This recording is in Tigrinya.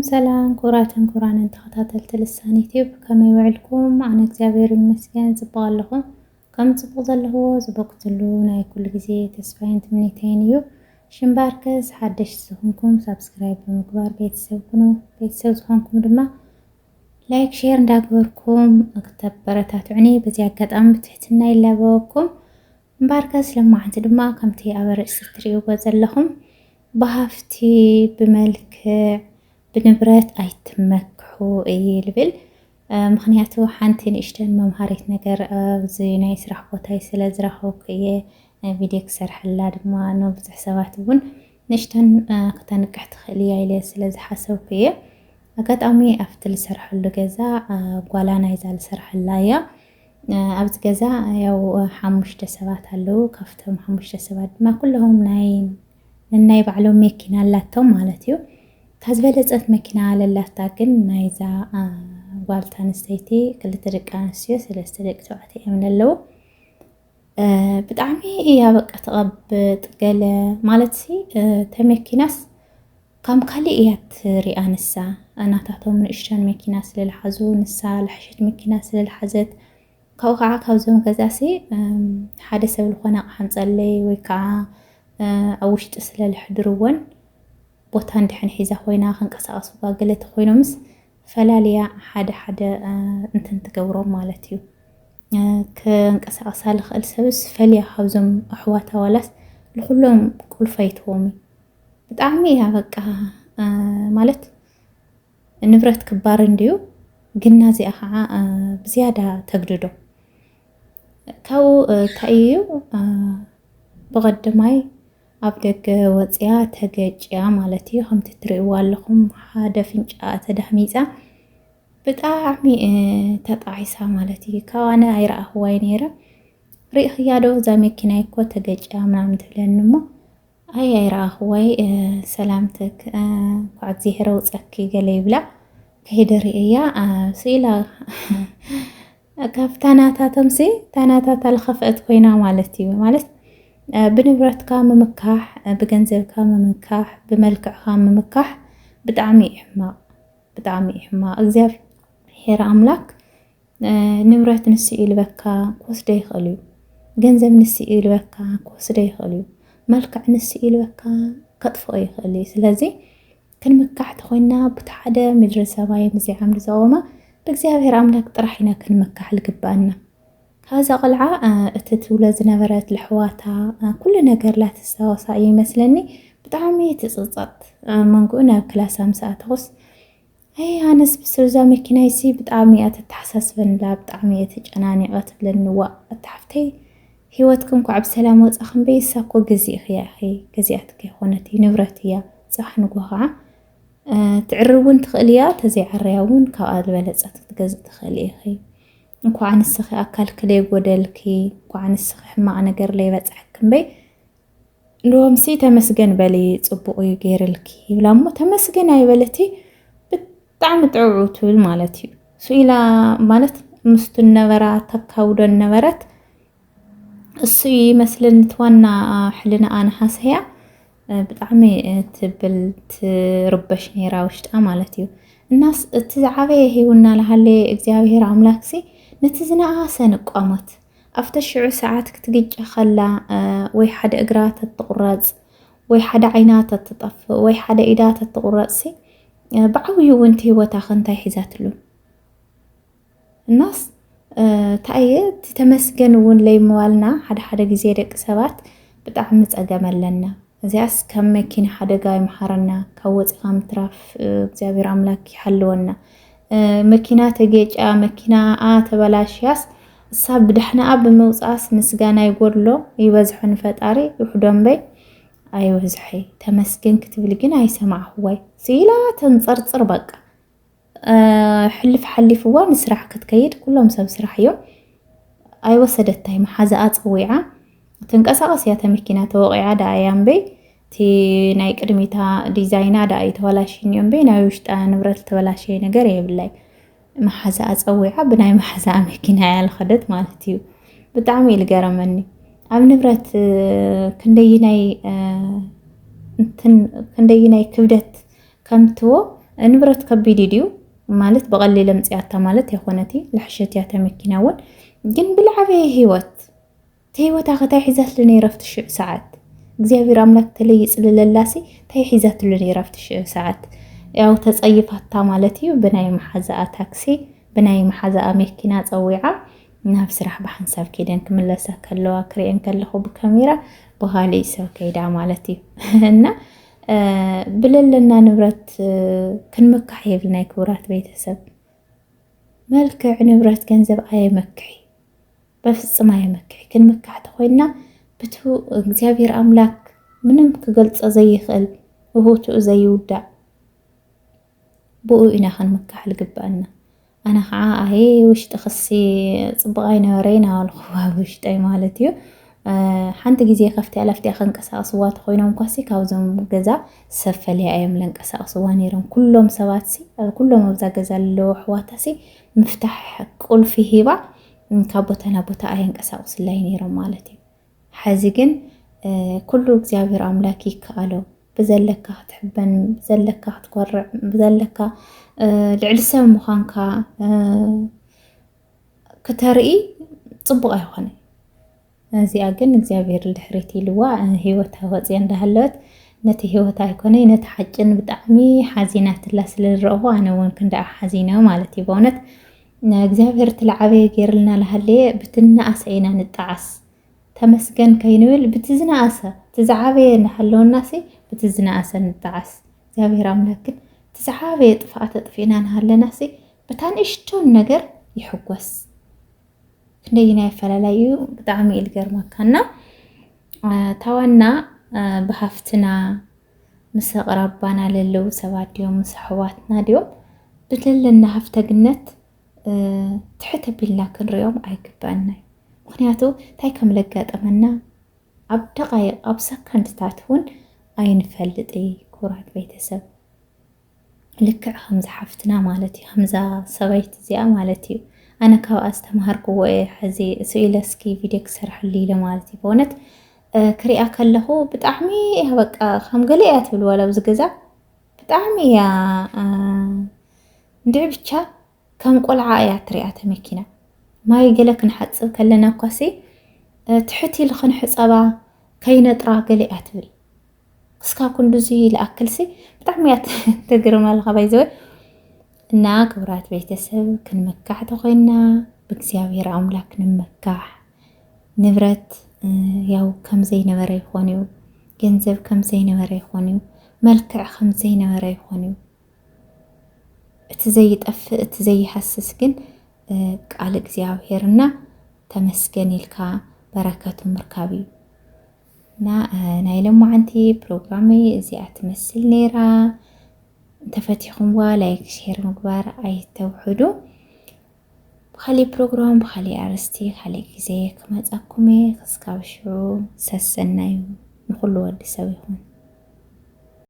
سلام كوراتن كوران تخطاتل تلسان يوتيوب كما يوعدكم عن እግዚአብሔር ይመስገን ጽባለሁም ከም ጽቡ ዘለዎ ዝበቅትሉ ናይ ኩሉ ግዜ ተስፋይን ትምኒተይን እዩ ሽምባርከስ ሓደሽ ዝኾንኩም ሰብስክራይብ በመግባር ቤተሰብ ዝኾንኩም ድማ ላይክ ሼር እንዳግበርኩም እክተበረታቱኒ በዚህ አጋጣሚ ብትሕትና ይላበወኩም ምባርከስ ለማዓንቲ ድማ ከምቲ አበረስ ትሪኡ ዘለኹም በሃፍቲ በመልክ بنبرات አይትመክሑ ይልብል ምክንያቱ ሓንቲ ንእሽተን መምሃሪት ነገር زي ናይ ስራሕ ቦታይ ስለ ዝረኸብኩ ቪድዮ ክሰርሐላ ድማ ነው ብዙሕ ሰባት እውን ንእሽተን ከተንቅሕ ትኽእል ኢለ ስለ ዝሓሰብኩ አጋጣሚ after ዝሰርሐሉ ገዛ ጓላ ናይ ዛል ዝሰርሐላ ኣብዚ ገዛ ያው ሓሙሽተ ሰባት አለው ከፍቶም ሓሙሽተ ሰባት ድማ ኩሎም ናይ ባዕሎም መኪና አላቶም ማለት እዩ ታዝበለጸት መኪና አለላታ ግን ናይዛ ጓልታን ስቴቲ ክልተ ደቂ አንስትዮ ሰለስተ ደቂ ተባዕትዮ የምነለው ብጣዕሚ እያ በቃ ተቐብጥ ገለ ማለት ተመኪናስ ከም ካሊ እያ ትሪኣ ንሳ እናታቶም ንእሽተን መኪና ስለልሓዙ ንሳ ልሕሽት መኪና ስለልሓዘት ካብኡ ከዓ ካብዞም ገዛሲ ሓደ ሰብ ዝኾነ ሓንፀለይ ወይ ከዓ ኣብ ውሽጢ ስለልሕድርዎን ቦታ እንድሕን ሒዛ ኮይና ክንቀሳቀሱ ባገለት ኮይኖምስ ፈላልያ ሓደ እንትን ትገብሮም ማለት እዩ ክንቀሳቀሳ ልኽእል ሰብስ ፈልያ ካብዞም ኣሕዋታ ዋላስ ለኩሎም ቁልፈይትዎም ብጣዕሚ እያ በቃ ማለት ንብረት ክባር እንድዩ ግና እዚኣ ከዓ ብዝያዳ ተግድዶ ካብኡ ታይዩ በቀደማይ ኣብ ደገ ወፅያ ተገጭያ ማለት እዩ ከምቲ ትሪእዋ ኣለኹም ሓደ ፍንጫ ተዳህሚፃ ብጣዕሚ ተጣዒሳ ማለት እዩ ካዋነ ኣይረኣኽዋይ ነይረ ሪእኽያዶ እዛ መኪና እኮ ተገጭያ ምናምን ትብለኒ እሞ ኣይረኣኽዋይ ሰላምትክ ኳ እግዚኣብሔር ውፀኪ ገለ ይብላ ከይደ ሪእያ ስኢላ ካብታናታቶምሲ ታናታታ ልኸፍአት ኮይና ማለት እዩ ማለት بنبرتك ممكح بجنزبك ممكح بملكعك ممكح بتعمي إحماء أجزاف هير أملاك نبرت نسيل بكا كوسدي خليو جنزب نسيل بكا كوسدي خليو ملكع نسيل بكا كطفئي خلي سلازي كان مكح تخوينا بتحدى مدرسة باي مزي عمل زوما بجزاف هير أملاك طرحنا كان مكح لقبانا هذا قلعة اتتولى زنبرات الحواتها كل نجار لا تستوصى يمثلني بطعمي تصصت منقونا بكلاسة مساعة غص هي هانس بسرزا مكينايسي بطعمي تتحسس بنلا بطعمي تجاناني غاتب للنواء التحفتي هيواتكم كعب سلام وزأخن بيساقو قزيخ يا أخي قزيعتك يخونتي نبرتي صح نقوها تعربون تخليا تزيع الرياون كواد بلزات تقزي تخلي أخي እንኳ አንስኺ አካልክ ላይ ጎደልኪ እንኳ አንስኺ ሕማቅ ነገር ላይ በጽሕክም በይ እንደውምሲ ተመስገን በሊ ጽቡቕ ይገርልኪ ይብላሞ ተመስገን አይበለቲ በጣም ጥዑቱል ማለት እዩ ሱኢላ ማለት ምስቱ ነበራ ተካውዶን ነበረት እሱ ይመስልን ተዋና ሕልና አነ ሐሰያ በጣም ትብል ትርበሽ ነራ ውሽጣ ማለት እዩ الناس تزعبي هيونا لهالي እግዚአብሔር አምላክሲ نتزنا سن قامت افتشع ساعاتك تجي خلا وي حدا اجرات تتقرص وي حدا عينات تطف وي حدا ايدات تتقرصي بعوي وانت هوتا خنتاي حزاتلو الناس تايت تمسكن ون لي موالنا حدا غزي دق سبات بطعم صقملنا እዚያስ ከም መኪና ሓደጋ ይምሐረና ካወጽ ምትራፍ እግዚአብሔር አምላክ ይሐልወና መኪና ተገጫ መኪና ተበላሽያስ ሳብ ድሕና ኣብ መውጻስ ምስጋና ይጎድሎ ይበዝሑን ፈጣሪ ይሁዶም በይ አይወዝሒ ተመስገን ክትብል ግን አይሰማዕሁዋይ ሲላ ተንጸርጽር በቃ حلفዋ ንስራሕ ክትከይድ ኩሎም ሰብ ስራሕ እዮም አይወሰደታይ መሓዛ አጽዊዓ تنقصاقس يا تمكينا توقيع دايام بي تي ناي قدميتا ديزاينا داي تولاشين يوم بي ناي وشتا نبرت تولاشي ነገር يبلاي محزا اصويعه بناي محزا مكينا يال خدت مالتيو بطعم يلغرمني اب نبرت كنديناي كنديناي كبدت ከምትዎ ንብረት ከቢድ ድዩ ማለት بقليل مጽያታ ማለት يخونتي لحشتيا تمكيناون ግን بالعبي هيوت أخذ حيزات لني رفت الشيء ساعات እግዚአብሔር አምላክ ተለይጽ ለላሲ ታይ ሒዛት ለኔ ረፍት ሰዓት ያው ተጸይፋታ ማለት እዩ በናይ መሓዛኣ ታክሲ በናይ መሓዛኣ መኪና ጸዊዓ ናብ ስራሕ በሐንሳብ ከይደን ክምለሳ ከለዋ ክሪኤን ከለኹ ብካሜራ በኋላ ይሰብ ከይዳ ማለት እዩ እና ብለለና ንብረት ክንመካሕ የብልናይ ክብራት ቤተሰብ መልክዕ ንብረት ገንዘብ አየመክሕ በፍጽም አየመክሕ ክንመካሕ ተኾይና بتو እግዚአብሔር አምላክ ምንም ክገልጽ ዘይኽእል ወሆቱ ዘይውዳእ ብኡ ኢና ክንመካሕ ልግባአና አና ከዓ አይ ውሽጢ ክሲ ጽብቃይ ነበረይና አልኹዋ ውሽጠይ ማለት እዩ ሓንቲ ግዜ ከፍቲ አለፍቲ ከንቀሳቅስዋ ተኾይኖም ኳሲ ካብዞም ገዛ ሰፈልያ እዮም ለንቀሳቅስዋ ነይሮም ኩሎም ሰባትሲ ኩሎም ኣብዛ ገዛ ለዎ ኣሕዋታሲ ምፍታሕ ቁልፊ ሂባ ካብ ቦታ ናብ ቦታ ኣየንቀሳቅስላይ ነይሮም ማለት እዩ حزي جن كله እግዚአብሔር አምላክ ይካአለው በዘለካ ትሕበን በዘለካ ትቆርዕ በዘለካ ልዕልሰብ ምዃንካ ከተርኢ ጽቡቕ አይኾነ እዚኣ ግን እግዚአብሔር ልድሕሪት ኢልዋ ህይወት ወጽያ እንዳሃለት ነቲ ህይወት አይኮነ ነቲ ሓጭን ብጣዕሚ ሓዚናት ላ ስለረአሁ ኣነ ወን ክንዳ ሓዚና ማለት እዩ በእውነት እግዚአብሔር ትልዓበየ ገይርልና ለሃለየ ብትናኣስ ኢና ንጣዓስ ተመስገን ከይንብል ብትዝናአሰ ትዛዓበየ ንሐለውናሲ ብትዝናአሰ ንጣዓስ እግዚአብሔር አምላክ ትዛዓበየ ጥፋት ጥፊና ንሐለናሲ በታንሽቶን ነገር ይሕጎስ ክንደይና ይፈላላዩ ብጣዕሚ ኢልገርማካና ታዋና በሃፍትና مسقربانا للو سواديوم مسحواتنا ديوم بتلنا هفتقنت تحت بالله كنريوم أيقبالنا مخنياتو تايكم لقات أمنا عبدقايق أبسكن تتاتهون أين فلت أي كورات بيتسب لك همزة حفتنا مالتي همزة سويت زي مالتي أنا كاو أستمهر قوة حزي سئلسكي فيديك سرح الليلة مالتي بونت كريئة كله بتعمي هبك خم قليات بالولا وزجزا بتعمي يا ندعبتشا كم قول عايات ريئة مكينة ما يقلك نحسب كلنا قاسي تحتي لخن حسابا كينة ترى قليات بال قسكا كندوزي لأكل سي بتعميات تقرم الغبايزوي نا كبرات بيتسب كن مكاح تغينا بكسياوير عملاك نمكاح نبرت ያው ከም ዘይነበረ ይኾንዩ ገንዘብ ከም ዘይነበረ ይኾንዩ መልክዕ ከም ዘይነበረ ይኾንዩ እቲ ዘይጠፍእ እቲ ዘይሐስስ ግን ቃል እግዚአብሔርና ተመስገን ኢልካ በረከቱ ምርካብ እዩ እና ናይ ሎማዓንቲ ፕሮግራም እዚኣ ትመስል ነይራ ተፈቲኹምዋ ላይክ ሼር ምግባር ኣይተውሕዱ بخلي بروجرام بخلي أرستي خلي كذا كما تأكمي خسكاوشو سسنايو نقول له ودي سويهم